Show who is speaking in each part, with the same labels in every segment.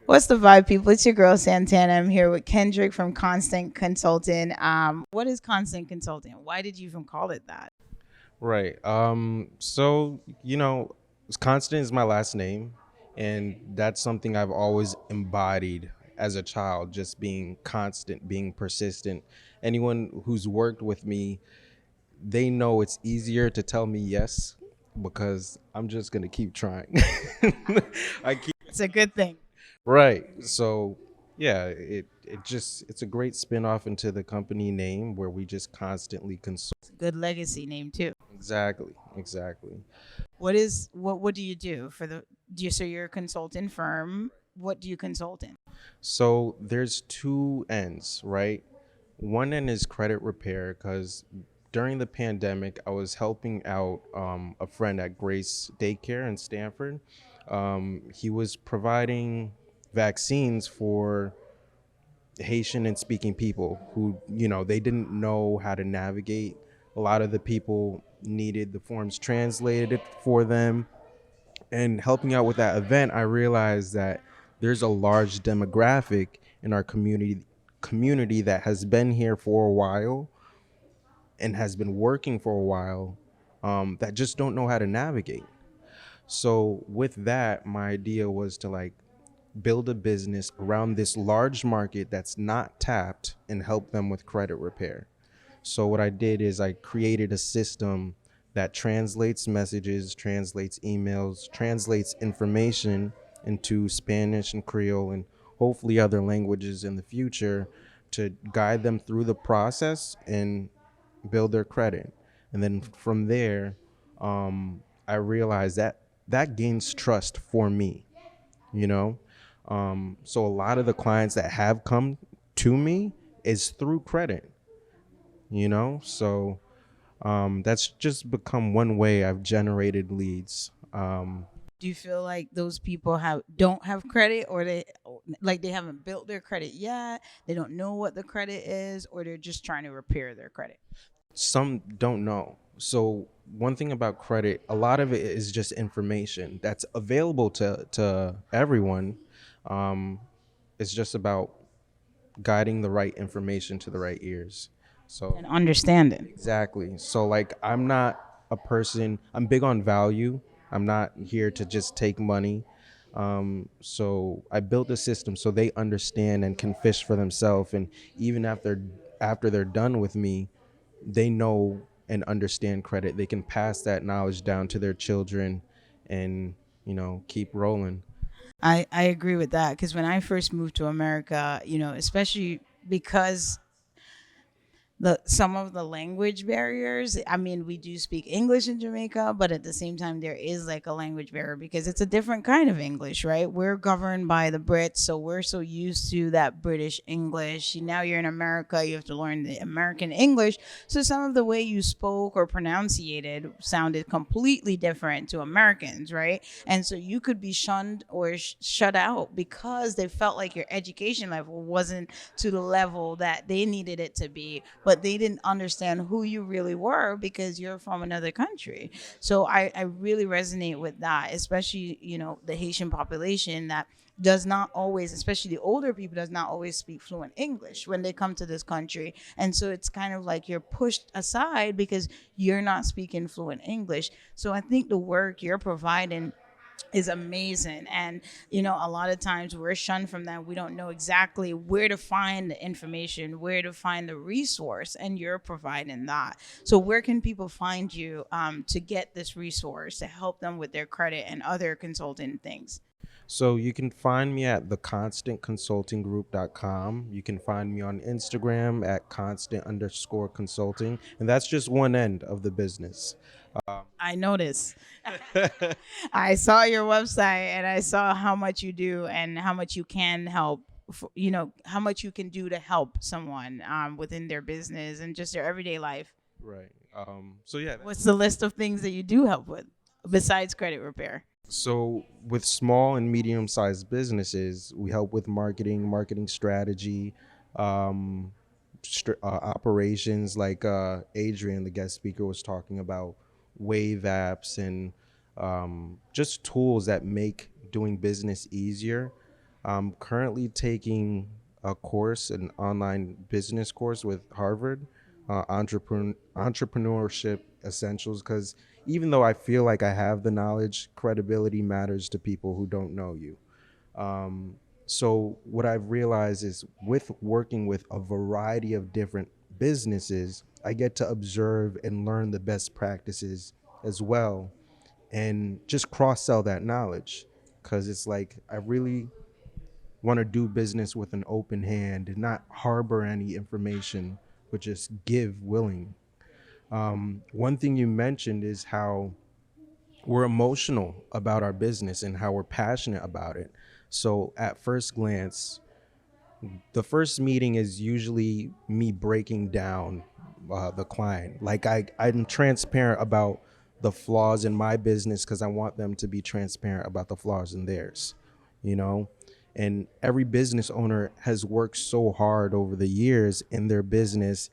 Speaker 1: What's the vibe, people? It's your girl Santana. I'm here with Kendrick from Constant Consulting. What is Constant Consulting? Why did you even call it that?
Speaker 2: Right. Constant is my last name, and that's something I've always embodied as a child, just being constant, being persistent. Anyone who's worked with me, they know it's easier to tell me yes because I'm just going to keep trying. I keep
Speaker 1: It's a good thing.
Speaker 2: right. So, yeah, it's a great spin-off into the company name where we just constantly consult.
Speaker 1: It's a good legacy name too.
Speaker 2: Exactly. Exactly.
Speaker 1: What do you do for the do you so you're a consulting firm? What do you consult in?
Speaker 2: So there's two ends, right? One end is credit repair because during the pandemic, I was helping out a friend at Grace Daycare in Stanford. He was providing vaccines for Haitian and speaking people who, they didn't know how to navigate. A lot of the people needed the forms translated for them, and helping out with that event, I realized that there's a large demographic in our community that has been here for a while and has been working for a while, that just don't know how to navigate. So with that, my idea was to like build a business around this large market that's not tapped and help them with credit repair. So what I did is I created a system that translates messages, translates emails, translates information into Spanish and Creole and hopefully other languages in the future to guide them through the process and build their credit. And then from there, I realized that that gains trust for me, you know? So a lot of the clients that have come to me is through credit, So that's just become one way I've generated leads.
Speaker 1: Do you feel like those people have don't have credit, or they haven't built their credit yet? They don't know what the credit is, or they're just trying to repair their credit?
Speaker 2: Some don't know. So one thing about credit, a lot of it is just information that's available to everyone. Um, it's just about guiding the right information to the right ears. So
Speaker 1: And understanding.
Speaker 2: exactly. So like I'm not a person, I'm big on value. I'm not here to just take money. So I built a system so they understand and can fish for themselves, and even after they're done with me, they know and understand credit. They can pass that knowledge down to their children and, keep rolling.
Speaker 1: I agree with that because when I first moved to America, especially because the some of the language barriers. I mean, we do speak English in Jamaica, but at the same time there is like a language barrier because it's a different kind of English, right? We're governed by the Brits, so we're so used to that British English. Now you're in America, you have to learn the American English. So some of the way you spoke or pronunciated sounded completely different to Americans, right? And so you could be shunned or shut out because they felt like your education level wasn't to the level that they needed it to be, but they didn't understand who you really were because you're from another country. So I really resonate with that, especially, the Haitian population that does not always, especially the older people, does not always speak fluent English when they come to this country. And so it's kind of like you're pushed aside because you're not speaking fluent English. So I think the work you're providing is amazing. And a lot of times we're shunned from that. We don't know exactly where to find the information, where to find the resource, and you're providing that. So where can people find you to get this resource to help them with their credit and other consulting things?
Speaker 2: So you can find me at theconstantconsultinggroup.com. You can find me on Instagram at constant_consulting. And that's just one end of the business.
Speaker 1: I noticed. I saw your website and I saw how much you do and how much you can help. How much you can do to help someone within their business and just their everyday life.
Speaker 2: Right. So yeah,
Speaker 1: What's the list of things that you do help with besides credit repair?
Speaker 2: so with small and medium sized businesses, we help with marketing strategy, um, operations. Like Adrian, the guest speaker, was talking about wave apps and just tools that make doing business easier. I'm currently taking a course, an online business course with Harvard, entrepreneurship essentials. Because even though I feel like I have the knowledge, credibility matters to people who don't know you. Um, so what I've realized is with working with a variety of different businesses, I get to observe and learn the best practices as well, and just cross sell that knowledge. Because it's like I really want to do business with an open hand and not harbor any information, but just give willing. One thing you mentioned is how we're emotional about our business and how we're passionate about it. So at first glance, the first meeting is usually me breaking down the client. Like I'm transparent about the flaws in my business because I want them to be transparent about the flaws in theirs, you know? And every business owner has worked so hard over the years in their business.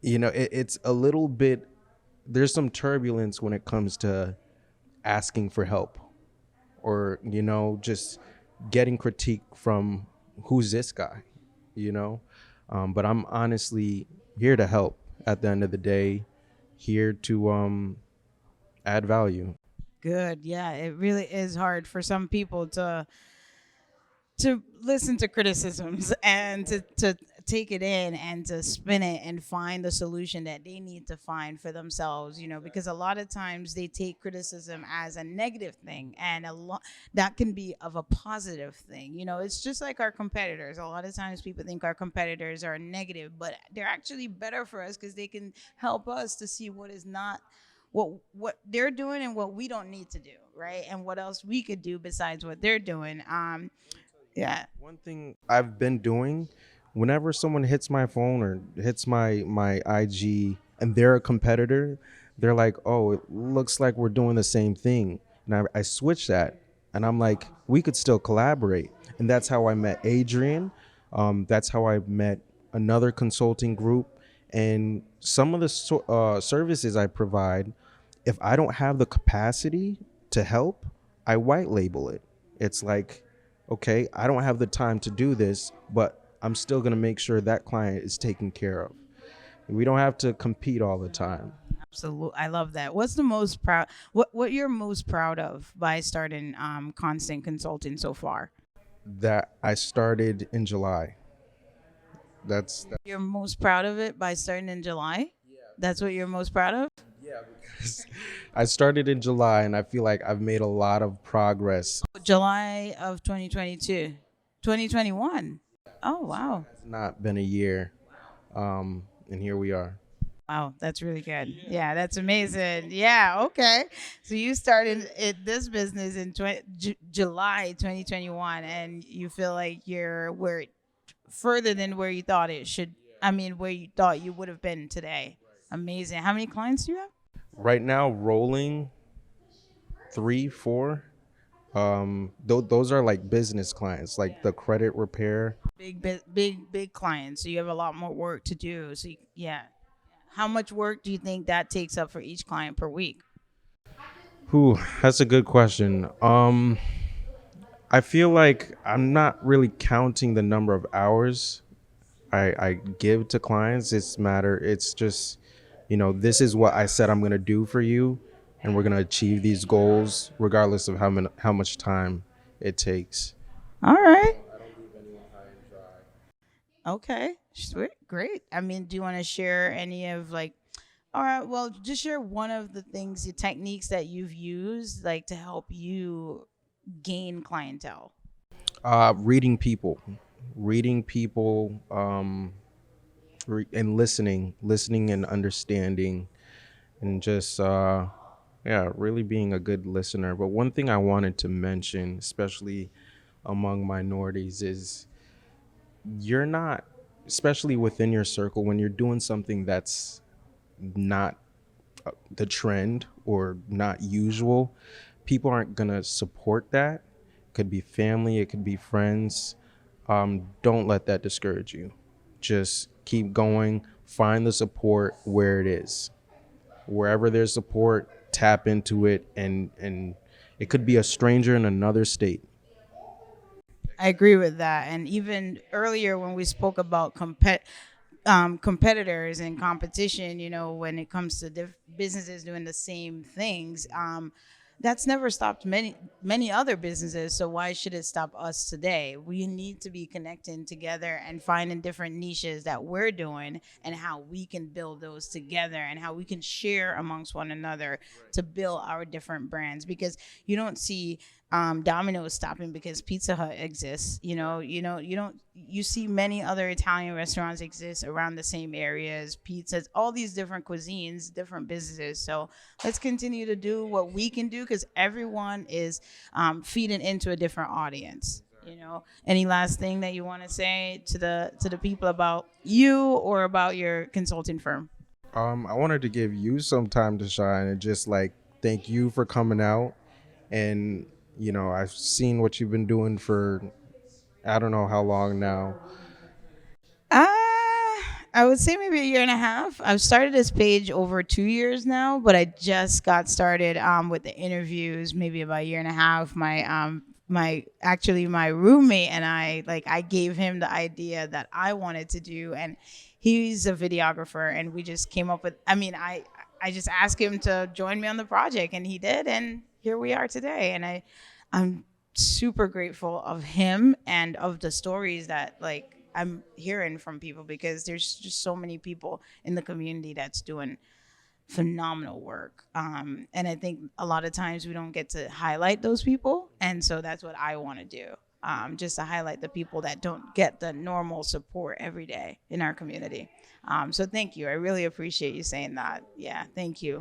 Speaker 2: It's a little bit, there's some turbulence when it comes to asking for help, or just getting critique from who's this guy, you know but I'm honestly here to help at the end of the day, here to add value.
Speaker 1: Good. Yeah, it really is hard for some people to listen to criticisms and to take it in and to spin it and find the solution that they need to find for themselves, because a lot of times they take criticism as a negative thing, and a lot that can be of a positive thing. It's just like our competitors. A lot of times people think our competitors are negative, but they're actually better for us because they can help us to see what is not what they're doing and what we don't need to do, right? And what else we could do besides what they're doing. Yeah.
Speaker 2: One thing I've been doing, whenever someone hits my phone or hits my IG and they're a competitor, they're like, "Oh, it looks like we're doing the same thing." And I switch that, and I'm like, "We could still collaborate." And that's how I met Adrian. That's how I met another consulting group, and some of the services I provide. If I don't have the capacity to help, I white label it. It's like, okay, I don't have the time to do this, but I'm still going to make sure that client is taken care of. We don't have to compete all the time.
Speaker 1: Absolutely, I love that. What's the most proud? What you're most proud of by starting Constant Consulting so far?
Speaker 2: That I started in July. That
Speaker 1: You're most proud of it by starting in July. That's what you're most proud of.
Speaker 2: I started in July, and I feel like I've made a lot of progress.
Speaker 1: July of 2022, 2021. Oh wow.
Speaker 2: It's not been a year, and here we are.
Speaker 1: Wow, that's really good. Yeah, that's amazing. Yeah, okay. So you started this business in July 2021, and you feel like you're where further than where you thought it should. I mean, where you thought you would have been today. Amazing. How many clients do you have?
Speaker 2: Right now, rolling 3, 4. Those are like business clients, like the credit repair.
Speaker 1: Big clients. So you have a lot more work to do. So yeah. How much work do you think that takes up for each client per week?
Speaker 2: Who? That's a good question. I feel like I'm not really counting the number of hours I give to clients. It's just, this is what I said I'm gonna do for you, and we're gonna achieve these goals regardless of how much time it takes.
Speaker 1: All right. Okay. Sweet. Great. I mean, do you want to share any of like, all right, well, just share one of the things, the techniques that you've used, like to help you gain clientele.
Speaker 2: Reading people, and listening and understanding, and just yeah, really being a good listener. But one thing I wanted to mention, especially among minorities, is you're not, especially within your circle, when you're doing something that's not the trend or not usual, people aren't gonna support that. It could be family, it could be friends. Don't let that discourage you. Just keep going. Find the support where it is. Wherever there's support, tap into it, and it could be a stranger in another state.
Speaker 1: I agree with that. And even earlier when we spoke about competitors and competition, when it comes to businesses doing the same things, that's never stopped many other businesses. So why should it stop us today? We need to be connecting together and finding different niches that we're doing and how we can build those together and how we can share amongst one another to build our different brands. Because you don't see Domino's stopping because Pizza Hut exists. You don't. You see many other Italian restaurants exist around the same areas, pizzas, all these different cuisines, different businesses. So let's continue to do what we can do because everyone is feeding into a different audience. Any last thing that you want to say to the people about you or about your consulting firm?
Speaker 2: I wanted to give you some time to shine and just like thank you for coming out. And I've seen what you've been doing for I don't know how long now.
Speaker 1: I would say maybe a year and a half. I've started this page over 2 years now, but I just got started with the interviews maybe about a year and a half. My roommate and I gave him the idea that I wanted to do, and he's a videographer, and we just came up with. I just asked him to join me on the project, and he did, and here we are today. And I'm super grateful of him and of the stories that I'm hearing from people because there's just so many people in the community that's doing phenomenal work. And I think a lot of times we don't get to highlight those people. And so that's what I want to do. Just to highlight the people that don't get the normal support every day in our community. So thank you. I really appreciate you saying that. Yeah, thank you.